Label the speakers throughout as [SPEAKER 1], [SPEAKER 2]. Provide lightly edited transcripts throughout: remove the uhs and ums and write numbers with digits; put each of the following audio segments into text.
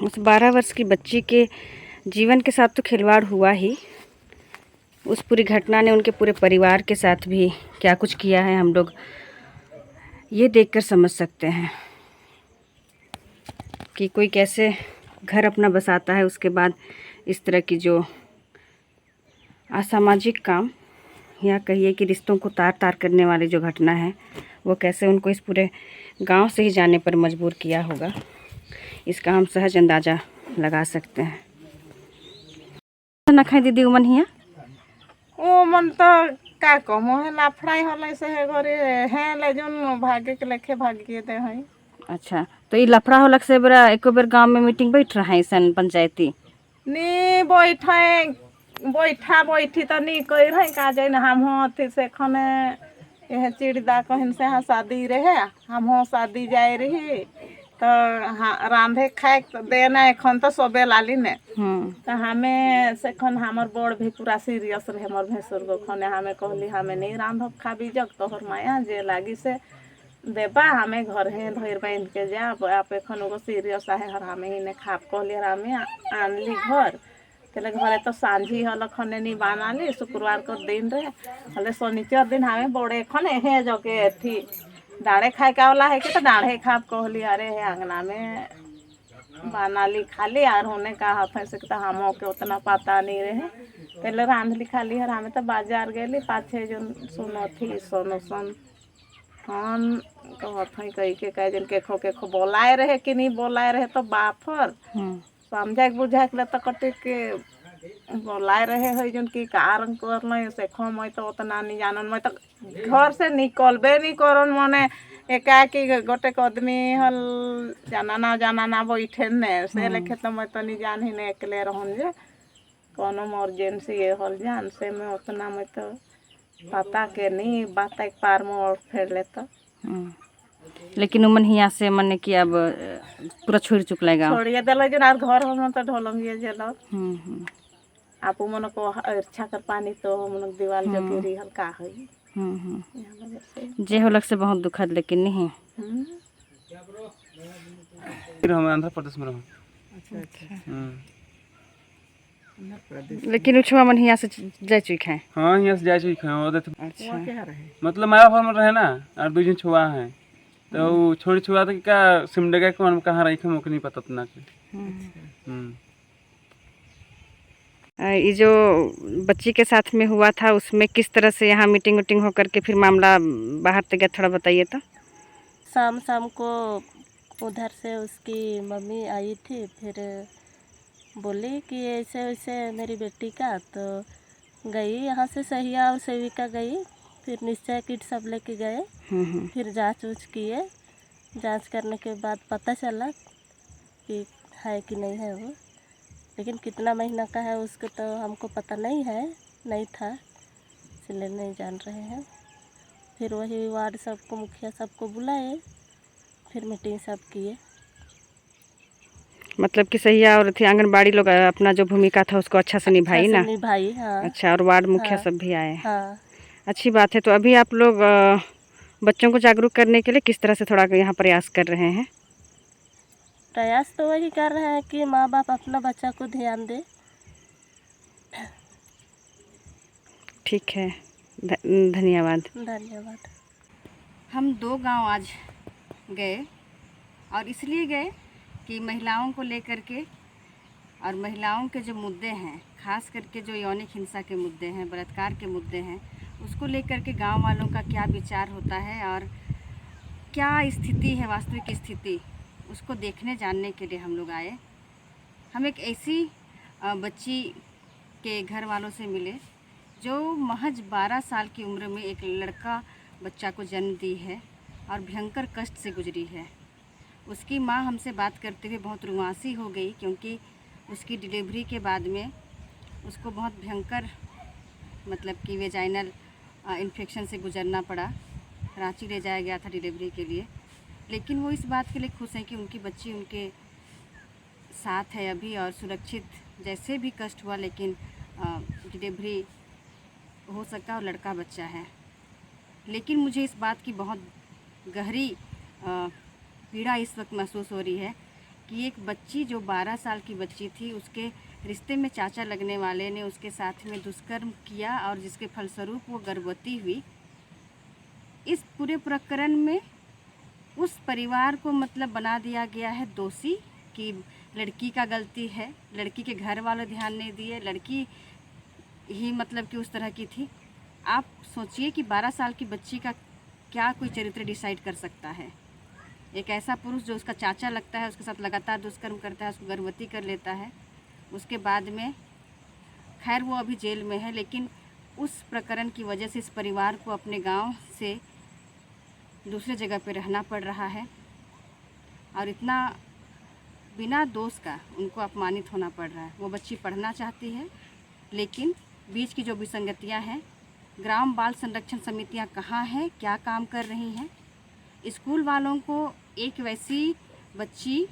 [SPEAKER 1] उस 12 वर्ष की बच्ची के जीवन के साथ तो खिलवाड़ हुआ ही। उस पूरी घटना ने उनके पूरे परिवार के साथ भी क्या कुछ किया है, हम लोग ये देखकर समझ सकते हैं कि कोई कैसे घर अपना बसाता है, उसके बाद इस तरह की जो असामाजिक काम या कहिए कि रिश्तों को तार तार करने वाली जो घटना है, वो कैसे उनको इस पूरे गांव से ही जाने पर मजबूर किया होगा, इसका हम सहज अंदाज़ा लगा सकते हैं। ना खाई दीदी उमन हिया
[SPEAKER 2] ओ मन तो का कमो है लाफड़ाई होले से है घरे है ले जोन भागे के लेखे भागिए दे है।
[SPEAKER 1] अच्छा, तो ये लफड़ा होलक से बरा एको बेर गांव में मीटिंग बैठ रहा है सन पंचायती
[SPEAKER 2] नी बैठे बैठा बैठी तो नी कह रहे का जन हम अथी से खने यह चिड़दा कहन से हाँ शादी रहे हम शादी जाए रही तो हाँ रांधे खाए देना एखन तो सबे लाली ने तो हमें से खन हमर बड़ भी पूरा सीरियस रहे हमर भैंसुर को खने हमें कहली हमें नहीं रांधब खाबी जग तोहर माया जे लागी से देबा हमें घर है धैर बांध के जा आप एखन एगो सीरियस है हर हमें ही ने खाप कहली हर हमें आनली घर तेले घरे तो सांझी हल खने नहीं बनाली शुक्रवार को दिन रहे हले शनिचर दिन हमें बड़े खने है जो के थी डाढ़े खाए का वाला है कि तो डाढ़े खाप कहली अरे है अंगना में बनाली खाली और होने का हाथ से तो हम के उतना पता नहीं रहे पहले रांधली खाली हर हमें तो बाजार गए 5-6 जन सुनो थी सोनो सन हम कहत हई कही के कई जन के खो बोलाए रहे कि नहीं बोलाए रहे तो बाफर समझा के बुझा के तो कटे के बोलाए रहे है जन की कारण कर ले से खो मैं तो उतना नहीं जानन मैं तो घर से निकलबे नहीं करन मने एकाकी गोटे आदमी हल जाना ना बैठे ने से लेखे तो मैं तो नहीं जान ही ने अकेले रहन जे कोनो इमरजेंसी ये हल जान से मैं उतना मैं तो पता के नहीं बात एक पार में और फेर लेता।
[SPEAKER 1] लेकिन उमन हिया से मने कि अब पूरा छोड़ चुकला गाँव
[SPEAKER 2] छोड़िए दिल जन आर घर हम तो ढोलंगिए जेल आप मन को अच्छा कर पानी तो हम दीवार जो गिरी हल्का है
[SPEAKER 1] जे होलक से बहुत दुखद लेकिन नहीं
[SPEAKER 3] हम आंध्र प्रदेश में रहूं।
[SPEAKER 1] लेकिन उछवा मन हिया से जाय चुक है।
[SPEAKER 3] हाँ यहाँ से जाए चुकी है ओदे तो
[SPEAKER 1] अच्छा
[SPEAKER 3] मतलब माया फॉर्म में रहे ना और 2 दिन छुआ है तो छोड़ी छुआ तो क्या सिमडेगा कौन कहाँ रही मुझे नहीं पता तना के।
[SPEAKER 1] ये जो बच्ची के साथ में हुआ था उसमें किस तरह से यहाँ मीटिंग वीटिंग होकर के फिर मामला बाहर तक गया, थोड़ा बताइए तो।
[SPEAKER 4] शाम को उधर से उसकी मम्मी आई थी फिर बोली कि ऐसे वैसे मेरी बेटी का तो गई यहाँ से सहिया और सेविका गई फिर निश्चय किट सब लेके गए फिर जांच उच किए जांच करने के बाद पता चला कि है कि नहीं है वो लेकिन कितना महीना का है उसको तो हमको पता नहीं है नहीं था इसलिए नहीं जान रहे हैं। फिर वही वार्ड सबको मुखिया सबको बुलाए फिर मीटिंग सब किए।
[SPEAKER 1] मतलब कि सहिया और थी आंगनबाड़ी लोग अपना जो भूमिका था उसको अच्छा से निभाई ना।
[SPEAKER 4] निभाई हाँ।
[SPEAKER 1] अच्छा, और वार्ड मुखिया सब भी आए।
[SPEAKER 4] हाँ
[SPEAKER 1] अच्छी बात है। तो अभी आप लोग बच्चों को जागरूक करने के लिए किस तरह से थोड़ा यहाँ प्रयास कर रहे हैं?
[SPEAKER 4] प्रयास तो वही कर रहे हैं कि माँ बाप अपना बच्चा को ध्यान दे।
[SPEAKER 1] ठीक है, धन्यवाद।
[SPEAKER 4] धन्यवाद।
[SPEAKER 1] हम 2 गांव आज गए और इसलिए गए कि महिलाओं को लेकर के और महिलाओं के जो मुद्दे हैं, खास करके जो यौनिक हिंसा के मुद्दे हैं, बलात्कार के मुद्दे हैं, उसको लेकर के गांव वालों का क्या विचार होता है और क्या स्थिति है, वास्तविक स्थिति, उसको देखने जानने के लिए हम लोग आए। हम एक ऐसी बच्ची के घर वालों से मिले जो महज 12 साल की उम्र में एक लड़का बच्चा को जन्म दी है और भयंकर कष्ट से गुजरी है। उसकी माँ हमसे बात करते हुए बहुत रुआंसी हो गई क्योंकि उसकी डिलीवरी के बाद में उसको बहुत भयंकर मतलब कि वेजाइनल इन्फेक्शन से गुजरना पड़ा। रांची ले जाया गया था डिलीवरी के लिए, लेकिन वो इस बात के लिए खुश हैं कि उनकी बच्ची उनके साथ है अभी और सुरक्षित, जैसे भी कष्ट हुआ लेकिन डिलीवरी हो सका और लड़का बच्चा है। लेकिन मुझे इस बात की बहुत गहरी पीड़ा इस वक्त महसूस हो रही है कि एक बच्ची जो 12 साल की बच्ची थी, उसके रिश्ते में चाचा लगने वाले ने उसके साथ में दुष्कर्म किया और जिसके फलस्वरूप वो गर्भवती हुई। इस पूरे प्रकरण में उस परिवार को मतलब बना दिया गया है दोषी कि लड़की का गलती है, लड़की के घर वाले ध्यान नहीं दिए, लड़की ही मतलब कि उस तरह की थी। आप सोचिए कि 12 साल की बच्ची का क्या कोई चरित्र डिसाइड कर सकता है। एक ऐसा पुरुष जो उसका चाचा लगता है, उसके साथ लगातार दुष्कर्म करता है, उसको गर्भवती कर लेता है। उसके बाद में खैर वो अभी जेल में है, लेकिन उस प्रकरण की वजह से इस परिवार को अपने गांव से दूसरे जगह पे रहना पड़ रहा है और इतना बिना दोष का उनको अपमानित होना पड़ रहा है। वो बच्ची पढ़ना चाहती है, लेकिन बीच की जो विसंगतियां हैं, ग्राम बाल संरक्षण समितियां कहाँ हैं, क्या काम कर रही हैं, स्कूल वालों को एक वैसी बच्ची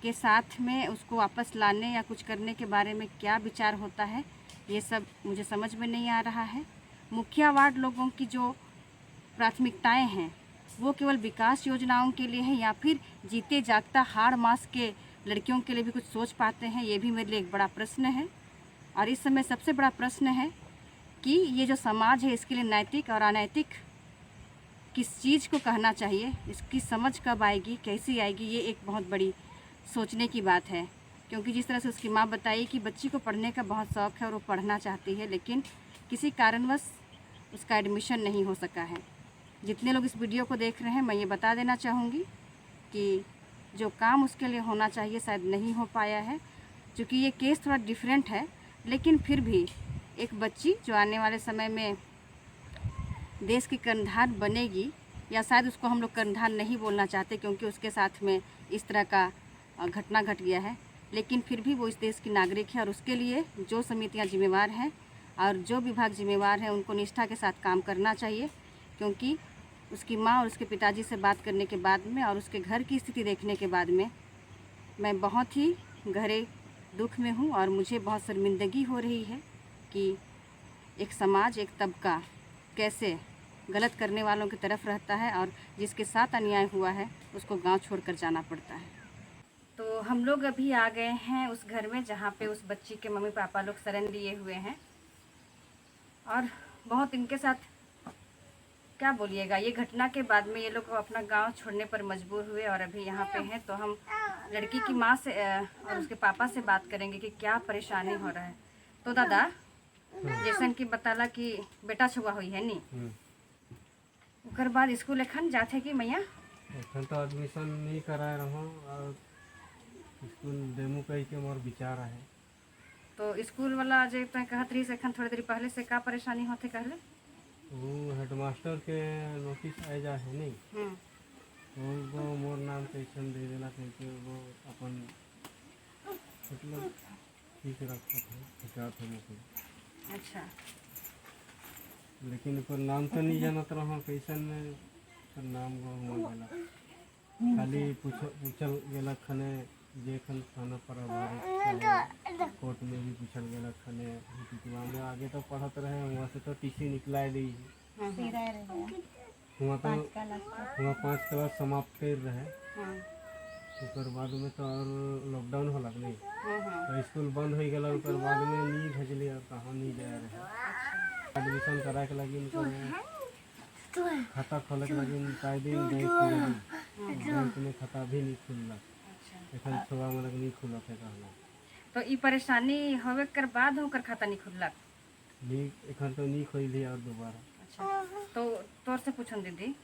[SPEAKER 1] के साथ में उसको वापस लाने या कुछ करने के बारे में क्या विचार होता है, ये सब मुझे समझ में नहीं आ रहा है। मुखिया वार्ड लोगों की जो प्राथमिकताएं हैं वो केवल विकास योजनाओं के लिए हैं या फिर जीते जागता हाड़ मास के लड़कियों के लिए भी कुछ सोच पाते हैं, ये भी मेरे लिए एक बड़ा प्रश्न है। और इस समय सबसे बड़ा प्रश्न है कि ये जो समाज है इसके लिए नैतिक और अनैतिक किस चीज़ को कहना चाहिए, इसकी समझ कब आएगी, कैसी आएगी, ये एक बहुत बड़ी सोचने की बात है। क्योंकि जिस तरह से उसकी माँ बताई कि बच्ची को पढ़ने का बहुत शौक़ है और वो पढ़ना चाहती है, लेकिन किसी कारणवश उसका एडमिशन नहीं हो सका है। जितने लोग इस वीडियो को देख रहे हैं, मैं ये बता देना चाहूँगी कि जो काम उसके लिए होना चाहिए शायद नहीं हो पाया है। क्योंकि ये केस थोड़ा डिफरेंट है, लेकिन फिर भी एक बच्ची जो आने वाले समय में देश की कर्णधार बनेगी, या शायद उसको हम लोग कर्णधार नहीं बोलना चाहते क्योंकि उसके साथ में इस तरह का घटना घट गया है, लेकिन फिर भी वो इस देश की नागरिक है और उसके लिए जो समितियां जिम्मेवार हैं और जो विभाग जिम्मेवार हैं उनको निष्ठा के साथ काम करना चाहिए। क्योंकि उसकी माँ और उसके पिताजी से बात करने के बाद में और उसके घर की स्थिति देखने के बाद में मैं बहुत ही गहरे दुख में हूँ और मुझे बहुत शर्मिंदगी हो रही है कि एक समाज, एक तबका कैसे गलत करने वालों की तरफ रहता है और जिसके साथ अन्याय हुआ है उसको गांव छोड़कर जाना पड़ता है। तो हम लोग अभी आ गए हैं उस घर में जहाँ पे उस बच्ची के मम्मी पापा लोग शरण लिए हुए हैं और बहुत इनके साथ क्या बोलिएगा, ये घटना के बाद में ये लोग अपना गांव छोड़ने पर मजबूर हुए और अभी यहाँ पे हैं। तो हम लड़की की माँ से और उसके पापा से बात करेंगे कि क्या परेशानी हो रहा है। तो दादा, जैसन कि बताला कि बेटा छुआ हुई है नी, ओकर बाद स्कूल एखन जाते कि मैया
[SPEAKER 5] एखन तो एडमिशन नहीं कराए रहो और स्कूल डेमो कही के मोर विचार है।
[SPEAKER 1] तो स्कूल वाला जो तो कहत रही से एखन थोड़ी देर पहले से का परेशानी होते कहले,
[SPEAKER 5] वो हेडमास्टर के नोटिस आए जा है नहीं, वो मोर नाम कैसन दे देना क्योंकि वो अपन मतलब ठीक रखा था, हिसाब है मुझे।
[SPEAKER 1] अच्छा,
[SPEAKER 5] लेकिन पर नाम तो नहीं जानत रहो कैसन में, पर नाम वो मोर गला खाली पूछल गेला खने जे खन थाना पर कोर्ट में भी पूछल गेला खने में आगे तो पढ़त रहे, वहाँ से तो टीसी निकला दी, वहाँ तो वहाँ 5 क्लास समाप्त कर रहे। उसके बाद में तो और लॉकडाउन हो लग नहीं, तो स्कूल बंद हो गया, उसके बाद में नहीं भेजली और कहाँ नहीं जा रहे। एडमिशन करा के लगी खाता खोले के लगी कई दिन बैंक में खाता भी नहीं खुलला, एखन छुआ मतलब नहीं खुला थे कहला।
[SPEAKER 1] तो ई परेशानी होवे कर बाद होकर खाता नहीं खुललक?
[SPEAKER 5] नहीं, एखन तो नहीं खोली और दोबारा।
[SPEAKER 1] अच्छा, तो तोर से पूछन दीदी,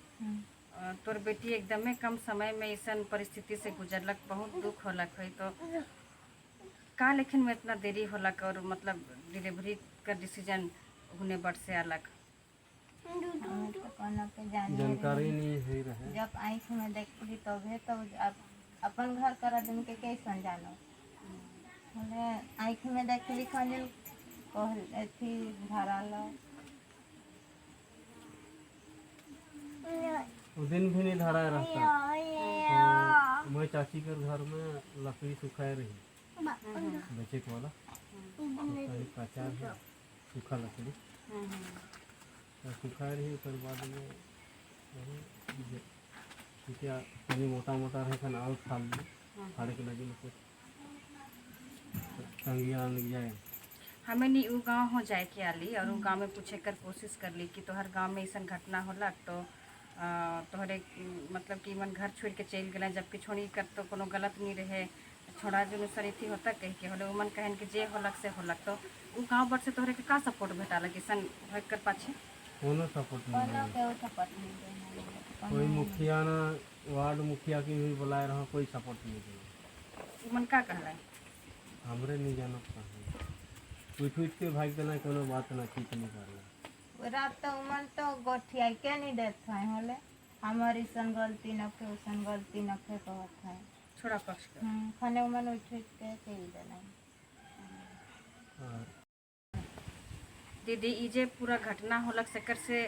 [SPEAKER 1] तोर बेटी एकदमे कम समय में ऐसन परिस्थिति से गुजरलक, बहुत दुख होलक है, तो का लेकिन में इतना देरी होलक और मतलब डिलीवरी का डिसीजन होने बट से अलग?
[SPEAKER 6] हमें तो कोनो के
[SPEAKER 5] जानकारी नहीं है रहे।
[SPEAKER 6] जब आँख में देखली तबे तो अपन घर कर आदमी के कैसन जानो, बोले आँख में देखली खन कह अथी धराल।
[SPEAKER 5] उस दिन भी नहीं धरा रहता, तो मैं चाची के घर में लकड़ी सुखाए रही बेचे वाला, तो कच्चा है सूखा लकड़ी तो सुखाए रही। उसके बाद में ठीक है, पानी मोटा मोटा है खन और खाल दी फाड़ के लगी कुछ टंगिया लग जाए।
[SPEAKER 1] हमें नहीं उ गाँव हो जाए के आली और उ गाँव में पूछे कर कोशिश कर ली कि तोहर गाँव में ऐसा घटना होला तो तोहरे मतलब कि मन घर छोड़ के चल गए, जबकि छोड़ी कर तो कोनो गलत नहीं रहे, छोड़ा जो सरीथी होता कह के होले उमन कहन कि जे होलक से होलक। तो उ गाँव पर से तोहरे के का सपोर्ट भेटाला कि सन होय कर पाछे?
[SPEAKER 5] कोनो सपोर्ट नहीं
[SPEAKER 6] कोनो
[SPEAKER 5] है।
[SPEAKER 6] के सपोर्ट नहीं देना।
[SPEAKER 5] कोई मुखिया ना वार्ड मुखिया की भी बुलाए रहा, कोई सपोर्ट नहीं किया।
[SPEAKER 1] उमन का कहला
[SPEAKER 5] हमरे नहीं जाना पीट के भाग देना, कोनो बात ना ठीक नहीं करना।
[SPEAKER 6] रात तो उमन तो गोठिया के नहीं देत है होले हमारी सन गलती न के उसन गलती न के कहत है
[SPEAKER 1] छोड़ा पक्ष का।
[SPEAKER 6] खाने उमन उठ के चल देना।
[SPEAKER 1] दीदी ई जे पूरा घटना होलक सेकर से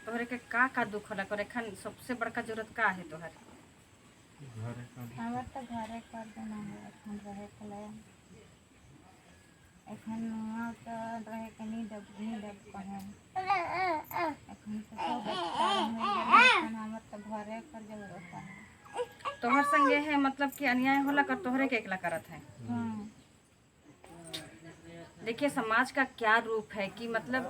[SPEAKER 1] तोहरे के का दुख होलक और एखन सबसे बड़का जरूरत का है तोहर?
[SPEAKER 5] घरे का
[SPEAKER 6] हमार तो घरे कर देना है एखन रहे के लिए। एखन वहाँ तो रहे के नहीं दब कहें एखन तो सब बच्चा है एखन हमार तो घरे कर जरूरत है।
[SPEAKER 1] तोहर संगे है मतलब कि अन्याय होलक और तोहरे के एकला करत है। देखिए समाज का क्या रूप है कि मतलब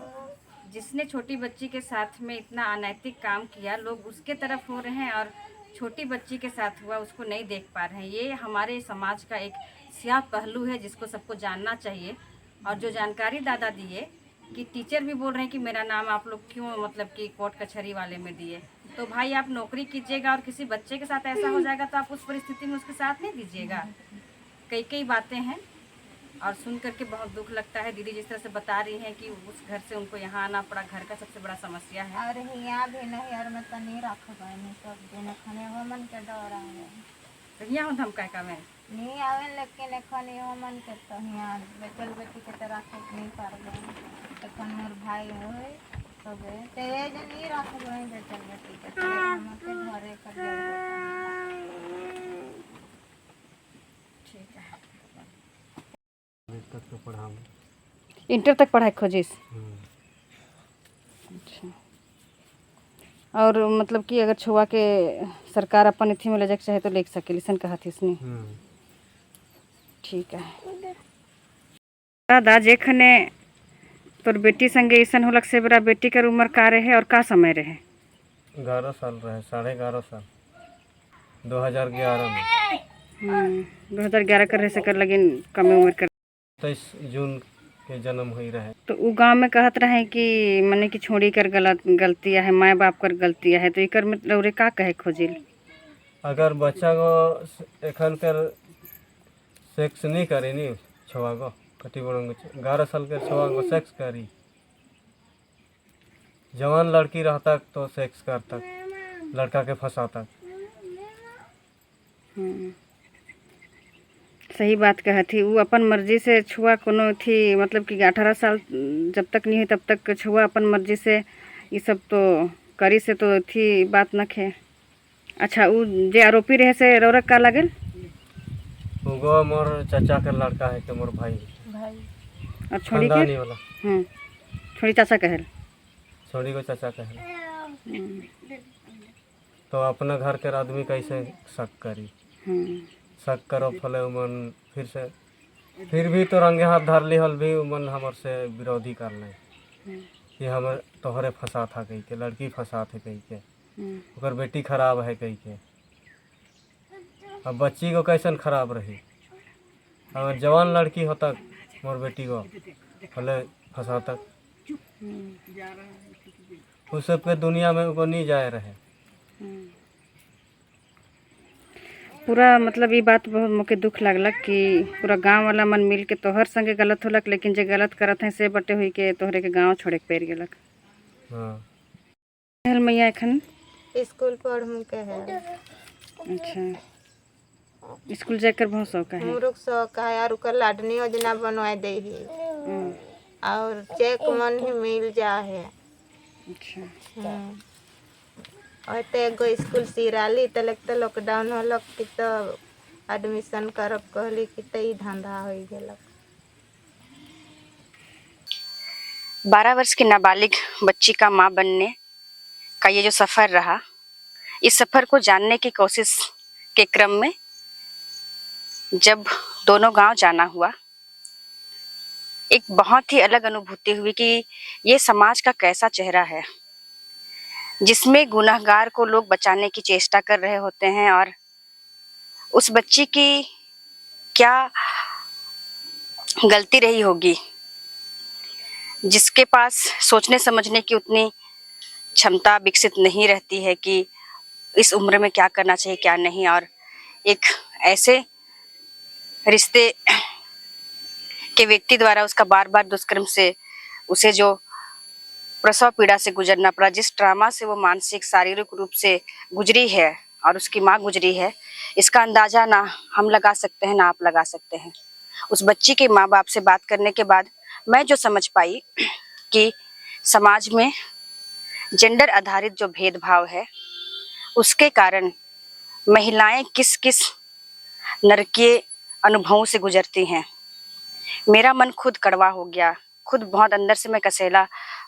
[SPEAKER 1] जिसने छोटी बच्ची के साथ में इतना अनैतिक काम किया लोग उसके तरफ हो रहे हैं और छोटी बच्ची के साथ हुआ उसको नहीं देख पा रहे हैं। ये हमारे समाज का एक स्याह पहलू है जिसको सबको जानना चाहिए। और जो जानकारी दादा दिए कि टीचर भी बोल रहे हैं कि मेरा नाम आप लोग क्यों मतलब कि कोर्ट कचहरी वाले में दिए, तो भाई आप नौकरी कीजिएगा और किसी बच्चे के साथ ऐसा हो जाएगा तो आप उस परिस्थिति में उसके साथ नहीं दीजिएगा। कई बातें हैं और सुन करके बहुत दुख लगता है। दीदी जिस तरह से बता रही हैं कि उस घर से उनको यहाँ आना पड़ा, घर का सबसे बड़ा समस्या है।
[SPEAKER 6] और यहाँ भी नहीं और मैं तो नहीं रख गए सब दिन खाने हो मन के डर आवे
[SPEAKER 1] तो यहाँ हम कह का मैं
[SPEAKER 6] नहीं आवे लेकिन एखन हो मन के तो यहाँ बेचल बेटी के तरह से नहीं पार गए। एखन मोर भाई होए सब ते जे नहीं रख गए बेचल बेटी के तरह हम के घरे कर
[SPEAKER 1] ठीक है।
[SPEAKER 5] तक तो पढ़ा
[SPEAKER 1] इंटर तक पढ़ाई खोजिस? अच्छा। और मतलब कि अगर छुआ के सरकार अपन इथी में ले जाके चाहे तो ले सकेली सन कहा थी इसने। ठीक है दादा जेखने तोर बेटी संगे ऐसा होलक से बड़ा बेटी कर उम्र का रहे और का समय रहे?
[SPEAKER 5] 11 साल रहे, 11.5 साल 2011 में।
[SPEAKER 1] 2011 कर रहे से कर लगिन कम उम्र कर
[SPEAKER 5] 23 जून के जन्म हुई रहे।
[SPEAKER 1] तो उ गांव में कहत रहे कि मने कि छोड़ी कर गलतियाँ है, माँ बाप कर गलतियाँ है, तो इकर मतलब रे का कहे खोजिल?
[SPEAKER 5] अगर बच्चा को एखन कर सेक्स नहीं करी नी छुआ को कटी बड़ों 11 साल के छुआ को सेक्स करी, जवान लड़की रहता तो सेक्स करता, लड़का के फंसाता।
[SPEAKER 1] सही बात कहे थी। वो अपन मर्जी से छुआ कोनो थी मतलब कि 18 साल जब तक नहीं हुई तब तक छुआ अपन मर्जी से ये सब तो करी से तो थी बात न खे। अच्छा वो जे आरोपी रहे से रौरक का लगल?
[SPEAKER 5] वो मोर चाचा के लड़का है के मोर भाई
[SPEAKER 1] और छोड़ी के
[SPEAKER 5] खानदानी वाला।
[SPEAKER 1] छोड़ी चाचा कहल?
[SPEAKER 5] छोड़ी को चाचा कहल। तो अपना घर के आदमी कैसे शक करी? शक करो फले उमन फिर भी तो रंगे हाथ धर लिहल भी उमन हमर से विरोधी कर ले कि हम तोहरे फंसा था कही के, लड़की फंसा थे कही के, ओकर बेटी खराब है कही के। अब बच्ची को कैसन खराब रही? अगर जवान लड़की होता मोर बेटी को भले फंसा तक उस सब के दुनिया में वो नहीं जाए रहे।
[SPEAKER 1] पूरा मतलब ये बात बहुत मोके दुख लगलक कि पूरा गांव वाला मन मिल के तोहर संगे गलत होलक, लेकिन जे गलत करत हैं से बटे हुई के तोहरे के गांव छोड़े के पेर गेलक। हल मैया एखन
[SPEAKER 6] स्कूल पढ़ूं के है।
[SPEAKER 1] अच्छा स्कूल जाकर बहुत शौक है?
[SPEAKER 6] मुरुक शौक है और ओकर लाडनी योजना बनवा दे ही और चेक मन ही मिल जा है।
[SPEAKER 1] अच्छा
[SPEAKER 6] और तो एगो स्कूल सिराली तो लगता लॉकडाउन होलक कि तो एडमिशन करब कहली कि तो ई धंधा हो गेलक।
[SPEAKER 1] 12 वर्ष की नाबालिग बच्ची का मां बनने का ये जो सफ़र रहा, इस सफ़र को जानने की कोशिश के क्रम में जब दोनों गांव जाना हुआ, एक बहुत ही अलग अनुभूति हुई कि ये समाज का कैसा चेहरा है जिसमें गुनहगार को लोग बचाने की चेष्टा कर रहे होते हैं और उस बच्ची की क्या गलती रही होगी जिसके पास सोचने समझने की उतनी क्षमता विकसित नहीं रहती है कि इस उम्र में क्या करना चाहिए क्या नहीं, और एक ऐसे रिश्ते के व्यक्ति द्वारा उसका बार बार दुष्कर्म से उसे जो प्रसव पीड़ा से गुजरना पड़ा, जिस ट्रामा से वो मानसिक शारीरिक रूप से गुजरी है और उसकी माँ गुजरी है, इसका अंदाजा ना हम लगा सकते हैं ना आप लगा सकते हैं। उस बच्ची के माँ बाप से बात करने के बाद मैं जो समझ पाई कि समाज में जेंडर आधारित जो भेदभाव है उसके कारण महिलाएं किस किस नरकीय अनुभवों से गुजरती हैं। मेरा मन खुद कड़वा हो गया, खुद बहुत अंदर से मैं कसेला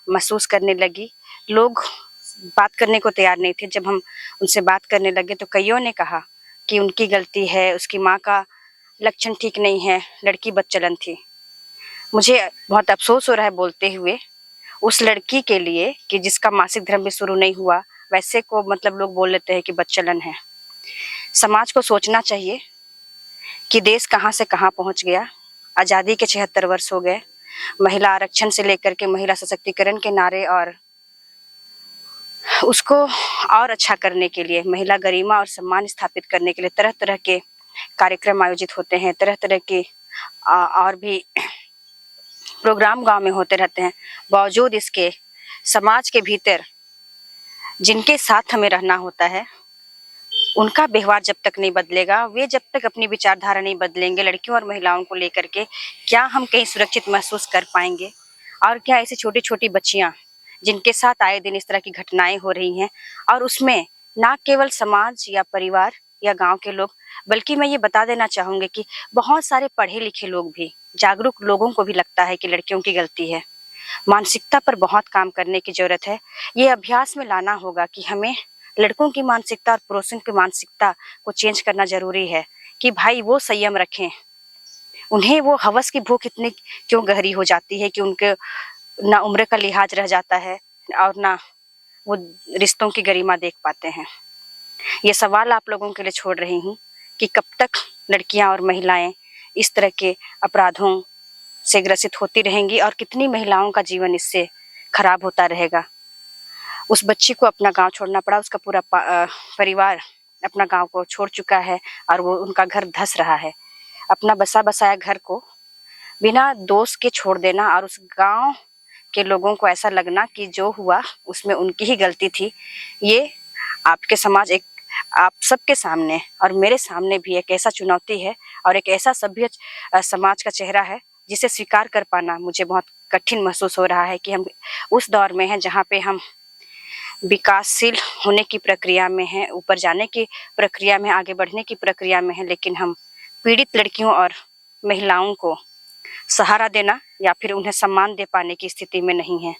[SPEAKER 1] महसूस करने लगी। लोग बात करने को तैयार नहीं थे। जब हम उनसे बात करने लगे तो कईयों ने कहा कि उनकी गलती है, उसकी माँ का लक्षण ठीक नहीं है, लड़की बदचलन थी। मुझे बहुत अफसोस हो रहा है बोलते हुए उस लड़की के लिए कि जिसका मासिक धर्म भी शुरू नहीं हुआ, वैसे को मतलब लोग बोल लेते हैं कि बदचलन है। समाज को सोचना चाहिए कि देश कहाँ से कहाँ पहुँच गया। आज़ादी के 76 वर्ष हो गए। महिला आरक्षण से लेकर के महिला सशक्तिकरण के नारे और उसको और अच्छा करने के लिए, महिला गरिमा और सम्मान स्थापित करने के लिए तरह तरह के कार्यक्रम आयोजित होते हैं, तरह तरह के और भी प्रोग्राम गांव में होते रहते हैं। बावजूद इसके समाज के भीतर जिनके साथ हमें रहना होता है उनका व्यवहार जब तक नहीं बदलेगा, वे जब तक अपनी विचारधारा नहीं बदलेंगे लड़कियों और महिलाओं को लेकर के, क्या हम कहीं सुरक्षित महसूस कर पाएंगे। और क्या ऐसी छोटी छोटी बच्चियां जिनके साथ आए दिन इस तरह की घटनाएं हो रही हैं, और उसमें ना केवल समाज या परिवार या गांव के लोग, बल्कि मैं ये बता देना चाहूँगी कि बहुत सारे पढ़े लिखे लोग भी, जागरूक लोगों को भी लगता है कि लड़कियों की गलती है। मानसिकता पर बहुत काम करने की जरूरत है। ये अभ्यास में लाना होगा कि हमें लड़कों की मानसिकता और पुरुषों की मानसिकता को चेंज करना जरूरी है कि भाई वो संयम रखें। उन्हें वो हवस की भूख इतनी क्यों गहरी हो जाती है कि उनके ना उम्र का लिहाज रह जाता है और ना वो रिश्तों की गरिमा देख पाते हैं। ये सवाल आप लोगों के लिए छोड़ रही हूँ कि कब तक लड़कियां और महिलाएं इस तरह के अपराधों से ग्रसित होती रहेंगी और कितनी महिलाओं का जीवन इससे खराब होता रहेगा। उस बच्ची को अपना गांव छोड़ना पड़ा, उसका पूरा परिवार अपना गांव को छोड़ चुका है और वो उनका घर धंस रहा है। अपना बसा बसाया घर को बिना दोष के छोड़ देना और उस गांव के लोगों को ऐसा लगना कि जो हुआ उसमें उनकी ही गलती थी, ये आपके समाज एक आप सबके सामने और मेरे सामने भी एक ऐसा चुनौती है और एक ऐसा सभ्य समाज का चेहरा है जिसे स्वीकार कर पाना मुझे बहुत कठिन महसूस हो रहा है कि हम उस दौर में हैं जहाँ पे हम विकासशील होने की प्रक्रिया में हैं, ऊपर जाने की प्रक्रिया में, आगे बढ़ने की प्रक्रिया में हैं, लेकिन हम पीड़ित लड़कियों और महिलाओं को सहारा देना या फिर उन्हें सम्मान दे पाने की स्थिति में नहीं है।